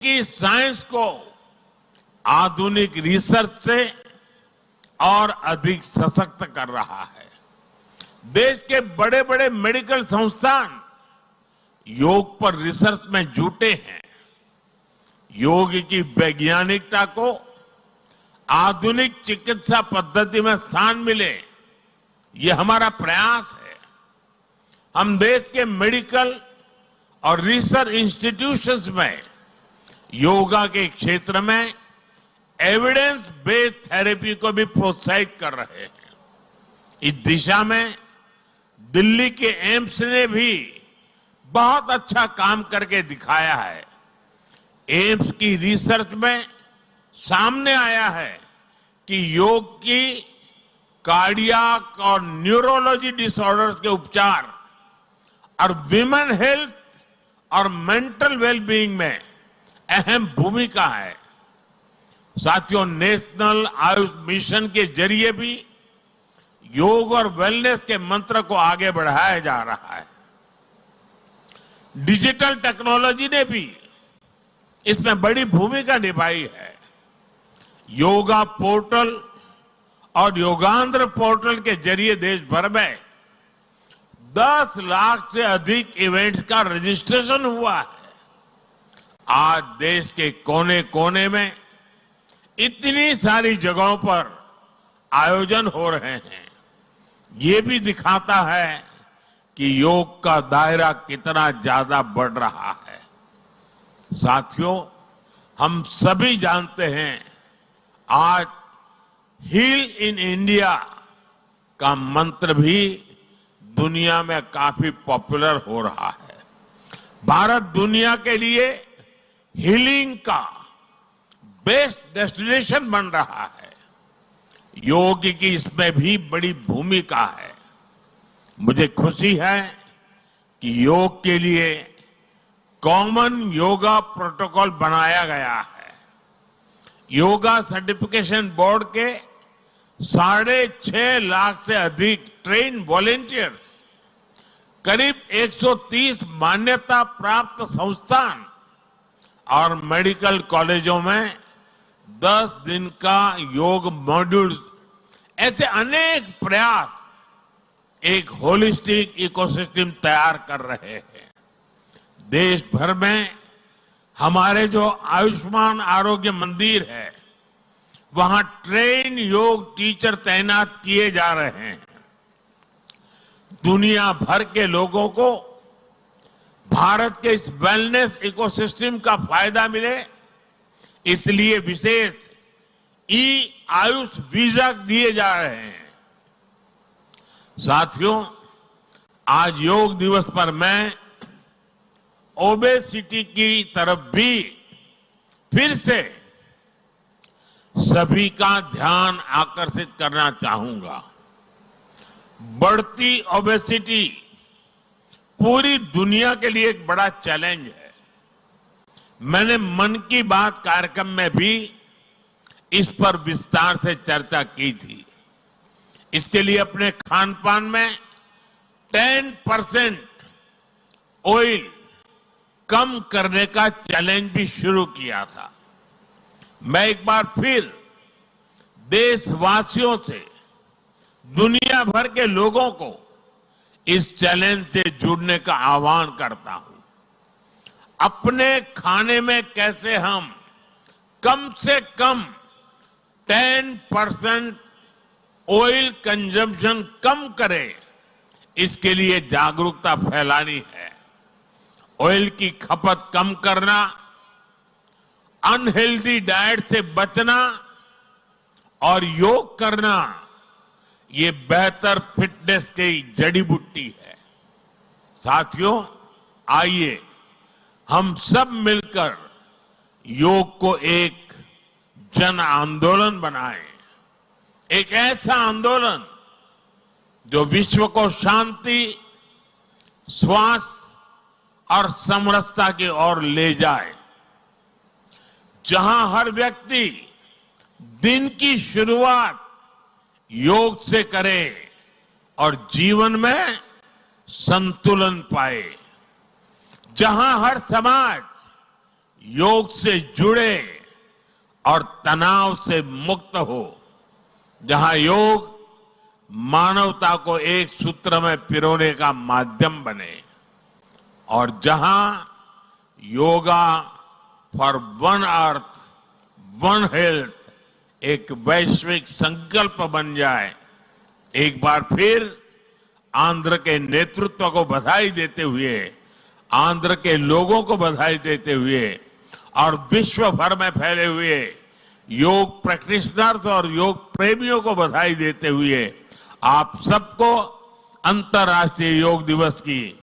की साइंस को आधुनिक रिसर्च से और अधिक सशक्त कर रहा है। देश के बड़े बड़े मेडिकल संस्थान योग पर रिसर्च में जुटे हैं। योग की वैज्ञानिकता को आधुनिक चिकित्सा पद्धति में स्थान मिले, ये हमारा प्रयास है। हम देश के मेडिकल और रिसर्च इंस्टीट्यूशंस में योगा के क्षेत्र में एविडेंस बेस्ड थेरेपी को भी प्रोत्साहित कर रहे हैं। इस दिशा में दिल्ली के एम्स ने भी बहुत अच्छा काम करके दिखाया है। एम्स की रिसर्च में सामने आया है कि योग की कार्डियक और न्यूरोलॉजी डिसऑर्डर्स के उपचार और विमेन हेल्थ और मेंटल वेलबीइंग में अहम भूमिका है। साथियों, नेशनल आयुष मिशन के जरिए भी योग और वेलनेस के मंत्र को आगे बढ़ाया जा रहा है। डिजिटल टेक्नोलॉजी ने भी इसमें बड़ी भूमिका निभाई है। योगा पोर्टल और योगांध्र पोर्टल के जरिए देश भर में 10 लाख से अधिक इवेंट्स का रजिस्ट्रेशन हुआ है। आज देश के कोने कोने में इतनी सारी जगहों पर आयोजन हो रहे हैं। ये भी दिखाता है कि योग का दायरा कितना ज्यादा बढ़ रहा है। साथियों, हम सभी जानते हैं आज हील इन इंडिया का मंत्र भी दुनिया में काफी पॉपुलर हो रहा है। भारत दुनिया के लिए हीलिंग का बेस्ट डेस्टिनेशन बन रहा है। योग की इसमें भी बड़ी भूमिका है। मुझे खुशी है कि योग के लिए कॉमन योगा प्रोटोकॉल बनाया गया है। योगा सर्टिफिकेशन बोर्ड के 6.5 लाख से अधिक ट्रेन वॉलेंटियर्स, करीब 130 मान्यता प्राप्त संस्थान और मेडिकल कॉलेजों में 10 दिन का योग मॉड्यूल्स, ऐसे अनेक प्रयास एक होलिस्टिक इकोसिस्टम तैयार कर रहे हैं। देश भर में हमारे जो आयुष्मान आरोग्य मंदिर है, वहां ट्रेन योग टीचर तैनात किए जा रहे हैं। दुनिया भर के लोगों को भारत के इस वेलनेस इकोसिस्टम का फायदा मिले, इसलिए विशेष ई आयुष वीजा दिए जा रहे हैं। साथियों, आज योग दिवस पर मैं ओबेसिटी की तरफ भी फिर से सभी का ध्यान आकर्षित करना चाहूंगा। बढ़ती ओबेसिटी पूरी दुनिया के लिए एक बड़ा चैलेंज है। मैंने मन की बात कार्यक्रम में भी इस पर विस्तार से चर्चा की थी। इसके लिए अपने खान पान में 10% ऑयल कम करने का चैलेंज भी शुरू किया था। मैं एक बार फिर देशवासियों से, दुनिया भर के लोगों को इस चैलेंज से जुड़ने का आह्वान करता हूं। अपने खाने में कैसे हम कम से कम 10% ऑयल कंजम्पशन कम करें, इसके लिए जागरूकता फैलानी है। ऑयल की खपत कम करना, अनहेल्दी डाइट से बचना और योग करना, ये बेहतर फिटनेस की जड़ी बूटी है। साथियों, आइए हम सब मिलकर योग को एक जन आंदोलन बनाएं। एक ऐसा आंदोलन जो विश्व को शांति, स्वास्थ्य और समरसता की ओर ले जाए। जहां हर व्यक्ति दिन की शुरुआत योग से करे और जीवन में संतुलन पाए। जहां हर समाज योग से जुड़े और तनाव से मुक्त हो, जहां योग मानवता को एक सूत्र में पिरोने का माध्यम बने और जहां yoga for one earth one health एक वैश्विक संकल्प बन जाए। एक बार फिर आंध्र के नेतृत्व को बधाई देते हुए, आंध्र के लोगों को बधाई देते हुए और विश्व भर में फैले हुए योग प्रैक्टिशनर्स और योग प्रेमियों को बधाई देते हुए आप सबको अंतर्राष्ट्रीय योग दिवस की